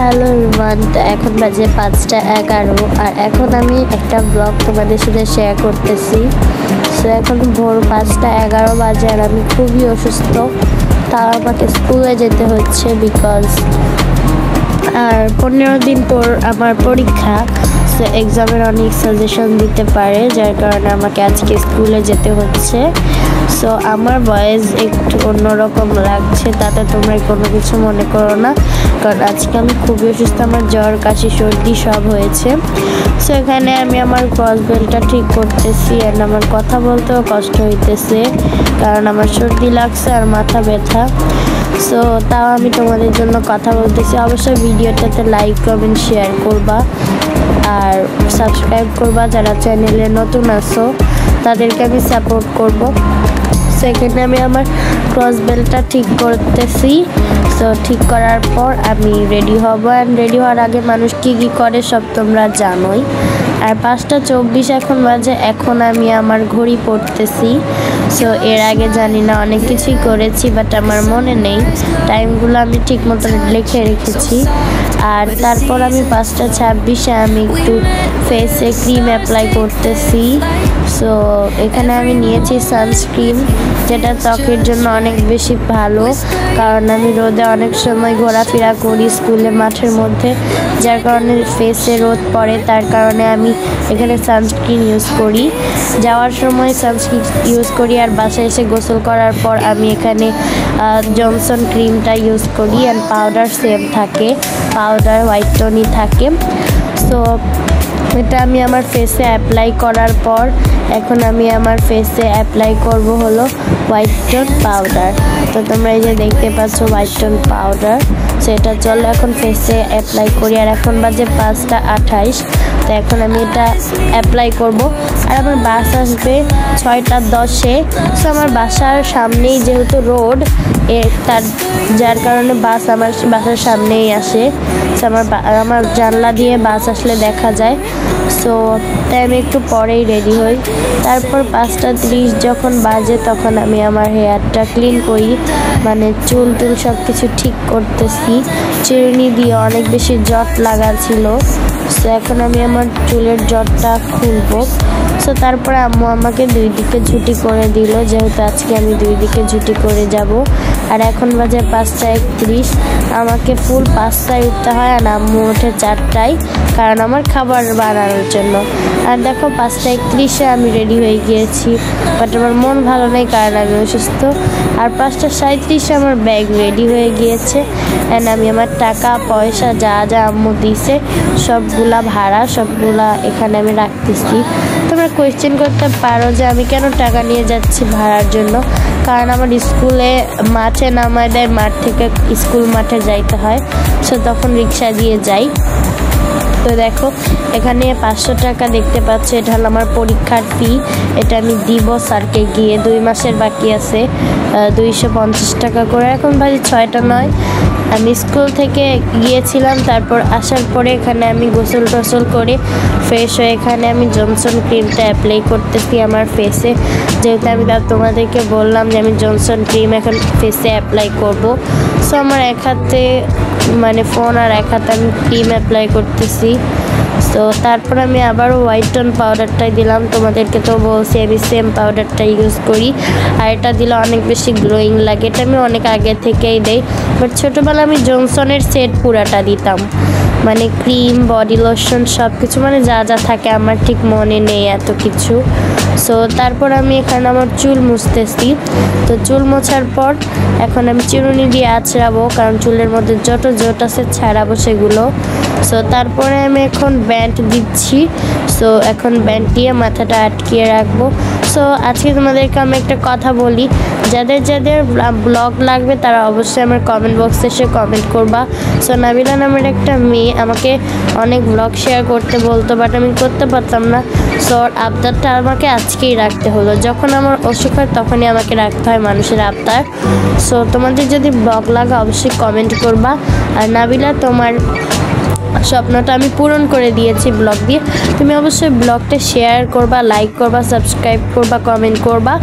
Hello everyone, তো এখন বাজে 5:11 আর এখন আমি একটা ব্লগ তোমাদের সাথে শেয়ার করতেছি। সো এখন ভোর 5:11 বাজে আর আমি খুবই অসুস্থ, তাও আমাকে স্কুলে যেতে হচ্ছে বিকজ আর 15 দিন পর আমার পরীক্ষা। সো এক্সামের অনেক সাজেশন দিতে পারে, যার কারণে আমাকে আজকে স্কুলে যেতে হচ্ছে। সো আমার ভয়েস একটু অন্যরকম লাগছে, তাতে তোমরা কোনো কিছু মনে করো না, কারণ আজকে আমি খুবই অসুস্থ। আমার জ্বর, কাশি, সর্দি সব হয়েছে। সো এখানে আমি আমার ক্রস বেল্টটা ঠিক করতেছি অ্যান্ড আমার কথা বলতেও কষ্ট হইতেছে কারণ আমার সর্দি লাগছে আর মাথা ব্যথা। সো তাও আমি তোমাদের জন্য কথা বলতেছি। অবশ্যই ভিডিওটাতে লাইক, কমেন্ট, শেয়ার করবা আর সাবস্ক্রাইব করবা। যারা চ্যানেলে নতুন আসো তাদেরকে আমি সাপোর্ট করব। সেখানে আমি আমার ক্রস বেল্টটা ঠিক করতেছি। সো ঠিক করার পর আমি রেডি হব অ্যান্ড রেডি হওয়ার আগে মানুষ কী করে সব তোমরা জানোই। আর 5:24 এখন বাজে, এখন আমি আমার ঘড়ি পড়তেছি। সো এর আগে জানি না অনেক কিছুই করেছি, বাট আমার মনে নেই, টাইমগুলো আমি ঠিক মতো লিখে রেখেছি। আর তারপর আমি 5:26 আমি একটু ফেসে ক্রিম অ্যাপ্লাই করতেছি। সো এখানে আমি নিয়েছি সানস্ক্রিন, যেটা ত্বকের জন্য অনেক বেশি ভালো, কারণ আমি রোদে অনেক সময় ঘোরাফেরা করি স্কুলে মাঠের মধ্যে, যার কারণে ফেসে রোদ পড়ে। তার কারণে আমি এখানে সানস্ক্রিন ইউজ করি, যাওয়ার সময় সানস্ক্রিন ইউজ করি আর বাসায় এসে গোসল করার পর আমি এখানে জনসন ক্রিমটা ইউজ করি অ্যান্ড পাউডার সেম থাকে, পাউডার হোয়াইট টোনই থাকে। সো এটা আমি আমার ফেসে অ্যাপ্লাই করার পর এখন আমি আমার ফেসে অ্যাপ্লাই করব হলো হোয়াইট টোন পাউডার। তো তোমরা এই যে দেখতে পাচ্ছ হোয়াইট টোন পাউডার, সেটা চলো এখন ফেসে অ্যাপ্লাই করি। আর এখন বাজে 5:28, তো এখন আমি এটা অ্যাপ্লাই করব। আর আমার বাস আসবে 6:10-এ। সো আমার বাসার সামনেই যেহেতু রোড যার কারণে বাস আমার বাসার সামনেই আসে। সো আমার জানলা দিয়ে বাস আসলে দেখা যায়। সো তাই আমি একটু পরেই রেডি হই। তারপর 5:30 যখন বাজে তখন আমি আমার হেয়ারটা ক্লিন করি, মানে চুল টুল সব কিছু ঠিক করতেছি। চিরুনি দিয়ে অনেক বেশি জট লাগা ছিল, সো এখন আমি আমার চুলের জটটা খুলবো। সো তারপরে আম্মু আমাকে 2 দিকে ঝুটি করে দিল, যেহেতু আজকে আমি 2 দিকে ঝুটি করে যাব। আর এখন বাজে 5:31, আমাকে ফুল 5টায় উঠতে হয় আর আম্মু ওঠে 4টায়, কারণ আমার খাবার বানানোর জন্য। আর দেখো 5:31-এ আমি রেডি হয়ে গিয়েছি, বাট আমার মন ভালো নেই কারণ আমি অসুস্থ। আর 5:37-এ আমার ব্যাগ রেডি হয়ে গিয়েছে অ্যান্ড আমি আমার টাকা পয়সা যা যা আম্মু দিয়েছে সবগুলা ভাড়া সবগুলা এখানে আমি রাখতেছি। তোমরা কোয়েশ্চেন করতে পারো যে আমি কেন টাকা নিয়ে যাচ্ছি ভাড়ার জন্য, কারণ আমার স্কুলে মাঠে নামায় দেয়, মাঠ থেকে স্কুল মাঠে যাইতে হয়। সো তখন রিক্সা দিয়ে যাই। তো দেখো এখানে 500 টাকা দেখতে পাচ্ছ, এটা হলো আমার পরীক্ষার ফি। এটা আমি দিব স্যারকে গিয়ে, 2 মাসের বাকি আছে, 250 টাকা করে। এখন বাজে 6:09, আমি স্কুল থেকে গিয়েছিলাম। তারপর আসার পরে এখানে আমি গোসল টোসল করে ফ্রেশ হয়ে এখানে আমি জনসন ক্রিমটা অ্যাপ্লাই করতেছি আমার ফেসে, যেহেতু আমি তোমাদেরকে বললাম যে আমি জনসন ক্রিম এখন ফেসে অ্যাপ্লাই করব। সো আমার এক হাতে মানে ফোন আর এক হাতে আমি ক্রিম অ্যাপ্লাই করতেছি। তো তারপর আমি আবারও হোয়াইট টোন পাউডারটাই দিলাম, তোমাদেরকে তো বলছি আমি সেম পাউডারটা ইউজ করি। আর এটা দিলে অনেক বেশি গ্লোয়িং লাগে, এটা আমি অনেক আগে থেকেই দেই, বাট ছোটোবেলা আমি জনসনের সেট পুরাটা দিতাম, মানে ক্রিম, বডি লোশন সব কিছু, মানে যা যা থাকে আমার ঠিক মনে নেই এত কিছু। সো তারপর আমি এখানে আমার চুল মুছতেছি। তো চুল মোছার পর এখন আমি চিরুনি দিয়ে আঁচড়াবো, কারণ চুলের মধ্যে যত জট আছে ছাড়াবো সেগুলো। সো তারপরে আমি এখন ব্যান্ড দিচ্ছি। সো এখন ব্যান্ড দিয়ে মাথাটা আটকিয়ে রাখবো। সো আজকে তোমাদেরকে আমি একটা কথা বলি, যাদের যাদের ব্লগ লাগবে তারা অবশ্যই আমার কমেন্ট বক্সে এসে কমেন্ট করবা। সো নাবিলা নামের একটা মেয়ে আমাকে অনেক ব্লগ শেয়ার করতে বলতো, বাট আমি করতে পারতাম না। সো আবদারটা আমাকে আজকেই রাখতে হলো, যখন আমার অসুখ হয় তখনই আমাকে রাখতে হয় মানুষের আবদার। সো তোমাদের যদি ব্লগ লাগে অবশ্যই কমেন্ট করবা। আর নাবিলা, তোমার স্বপ্নটা আমি পূরণ করে দিয়েছি ব্লগ দিয়ে। তুমি অবশ্যই ব্লগটা শেয়ার করবা, লাইক করবা, সাবস্ক্রাইব করবা, কমেন্ট করবা।